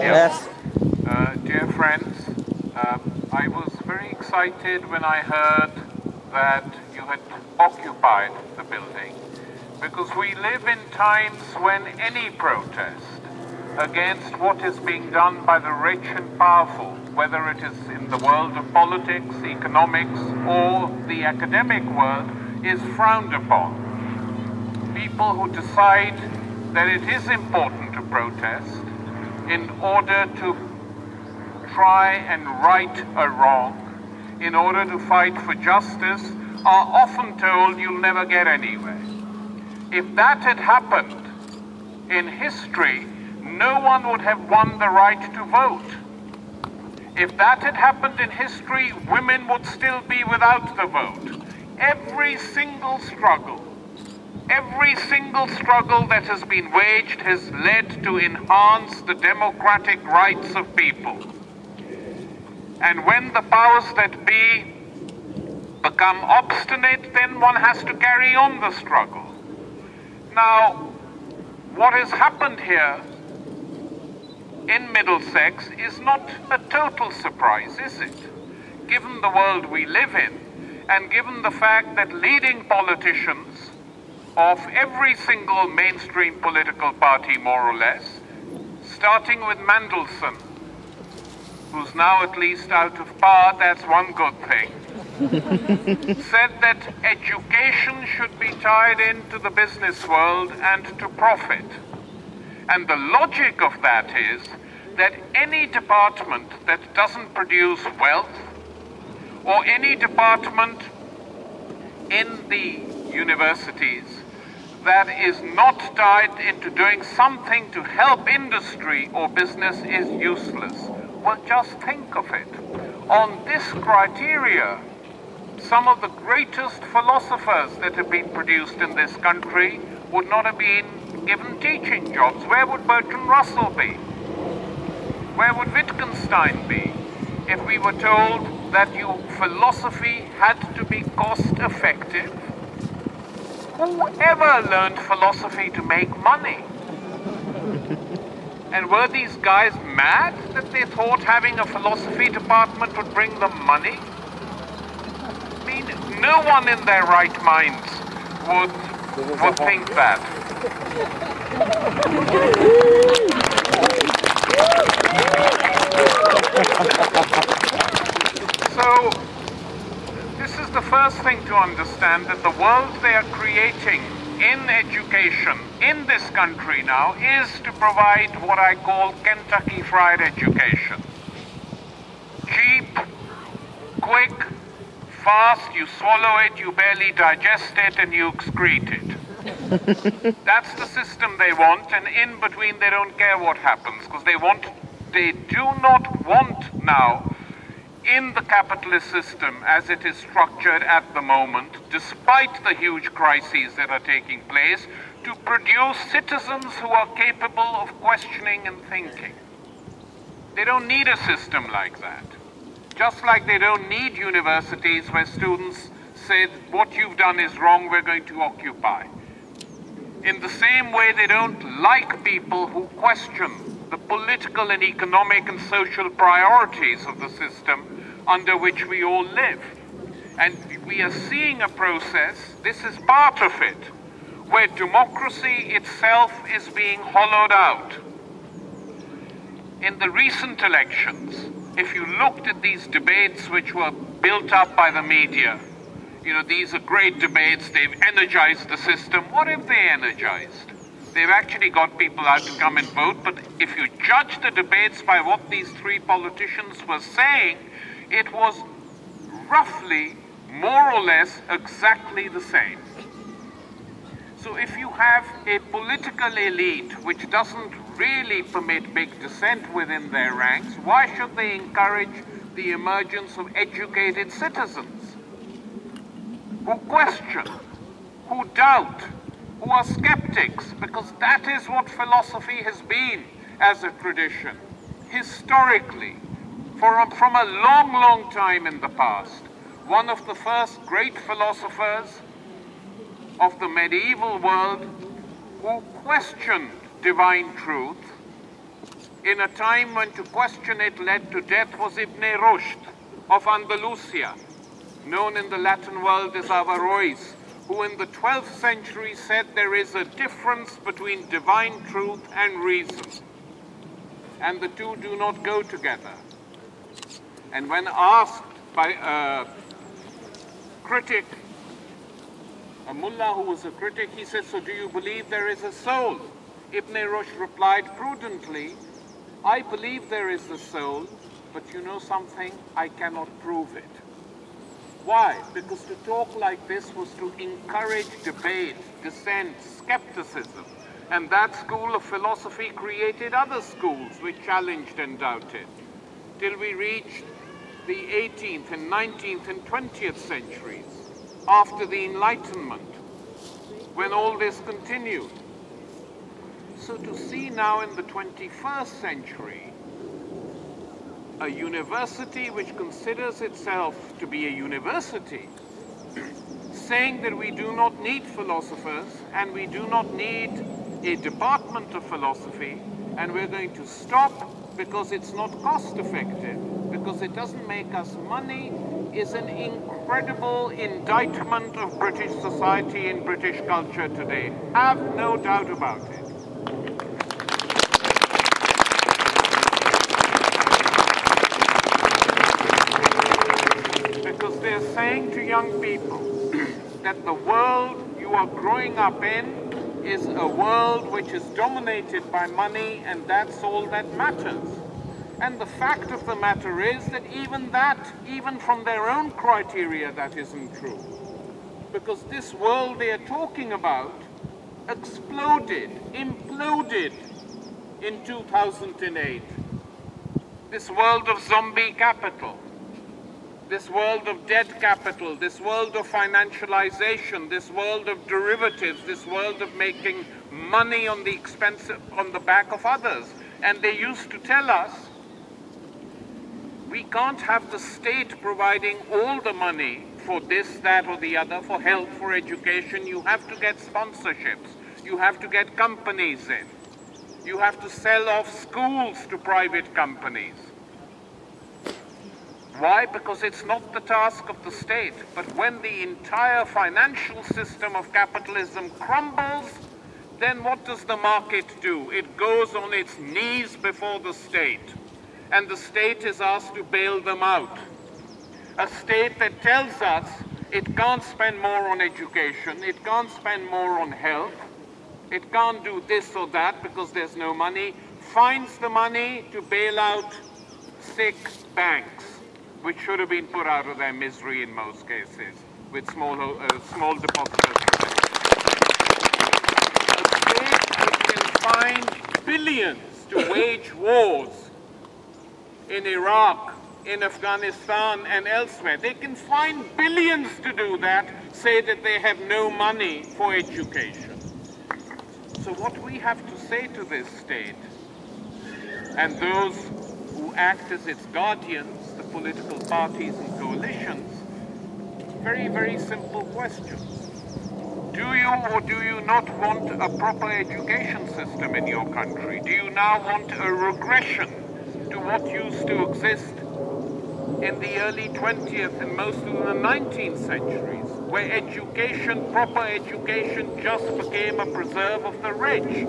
Yes. Dear friends, I was very excited when I heard that you had occupied the building, because we live in times when any protest against what is being done by the rich and powerful, whether it is in the world of politics, economics, or the academic world, is frowned upon. People who decide that it is important to protest in order to try and right a wrong, in order to fight for justice, are often told you'll never get anywhere. If that had happened in history, no one would have won the right to vote. If that had happened in history, women would still be without the vote. Every single struggle that has been waged has led to enhance the democratic rights of people. And when the powers that be become obstinate, then one has to carry on the struggle. Now, what has happened here in Middlesex is not a total surprise, is it? Given the world we live in, and given the fact that leading politicians of every single mainstream political party, more or less, starting with Mandelson, who's now at least out of power, that's one good thing, said that education should be tied into the business world and to profit. And the logic of that is that any department that doesn't produce wealth, or any department in the universities that is not tied into doing something to help industry or business is useless. Well, just think of it. On this criteria, some of the greatest philosophers that have been produced in this country would not have been given teaching jobs. Where would Bertrand Russell be? Where would Wittgenstein be if we were told that philosophy had to be cost-effective? Who ever learned philosophy to make money? And were these guys mad that they thought having a philosophy department would bring them money? I mean, no one in their right minds would think that. So, this is the first thing to understand, that the world they are creating in education in this country now is to provide what I call Kentucky Fried Education. Cheap, quick, fast, you swallow it, you barely digest it, and you excrete it. That's the system they want, and in between they don't care what happens, because they do not want now, in the capitalist system as it is structured at the moment, despite the huge crises that are taking place, to produce citizens who are capable of questioning and thinking. They don't need a system like that. Just like they don't need universities where students say, what you've done is wrong, we're going to occupy. In the same way, they don't like people who question the political and economic and social priorities of the system under which we all live. And we are seeing a process, this is part of it, where democracy itself is being hollowed out. In the recent elections, if you looked at these debates which were built up by the media, you know, these are great debates, they've energized the system. What have they energized? They've actually got people out to come and vote, but if you judge the debates by what these three politicians were saying, it was roughly, more or less, exactly the same. So if you have a political elite which doesn't really permit big dissent within their ranks, why should they encourage the emergence of educated citizens who question, who doubt, who are skeptics? Because that is what philosophy has been as a tradition, historically, from a long, long time in the past. One of the first great philosophers of the medieval world who questioned divine truth in a time when to question it led to death, was Ibn Rushd of Andalusia, known in the Latin world as Averroes, who in the 12th century said there is a difference between divine truth and reason, and the two do not go together. And when asked by a critic, a mullah who was a critic, he said, "So do you believe there is a soul?" Ibn Rushd replied prudently, "I believe there is a soul, but you know something? I cannot prove it." Why? Because to talk like this was to encourage debate, dissent, skepticism. And that school of philosophy created other schools which challenged and doubted, till we reached the 18th and 19th and 20th centuries, after the Enlightenment, when all this continued. So to see now in the 21st century, a university which considers itself to be a university, saying that we do not need philosophers and we do not need a department of philosophy, and we're going to stop because it's not cost effective, because it doesn't make us money, is an incredible indictment of British society and British culture today. Have no doubt about it. Because they're saying to young people that the world you are growing up in is a world which is dominated by money, and that's all that matters. And the fact of the matter is that even from their own criteria, that isn't true. Because this world they are talking about exploded, imploded in 2008. This world of zombie capital, this world of debt capital, this world of financialization, this world of derivatives, this world of making money on the back of others. And they used to tell us, we can't have the state providing all the money for this, that, or the other, for health, for education. You have to get sponsorships. You have to get companies in. You have to sell off schools to private companies. Why? Because it's not the task of the state. But when the entire financial system of capitalism crumbles, then what does the market do? It goes on its knees before the state. And the state is asked to bail them out. A state that tells us it can't spend more on education, it can't spend more on health, it can't do this or that because there's no money, finds the money to bail out sick banks, which should have been put out of their misery in most cases, with small depositors. A state which can find billions to wage wars in Iraq, in Afghanistan, and elsewhere. They can find billions to do that, say that they have no money for education. So what we have to say to this state, and those who act as its guardians, the political parties and coalitions, very, very simple questions. Do you or do you not want a proper education system in your country? Do you now want a regression to what used to exist in the early 20th and most of the 19th centuries, where education, proper education, just became a preserve of the rich?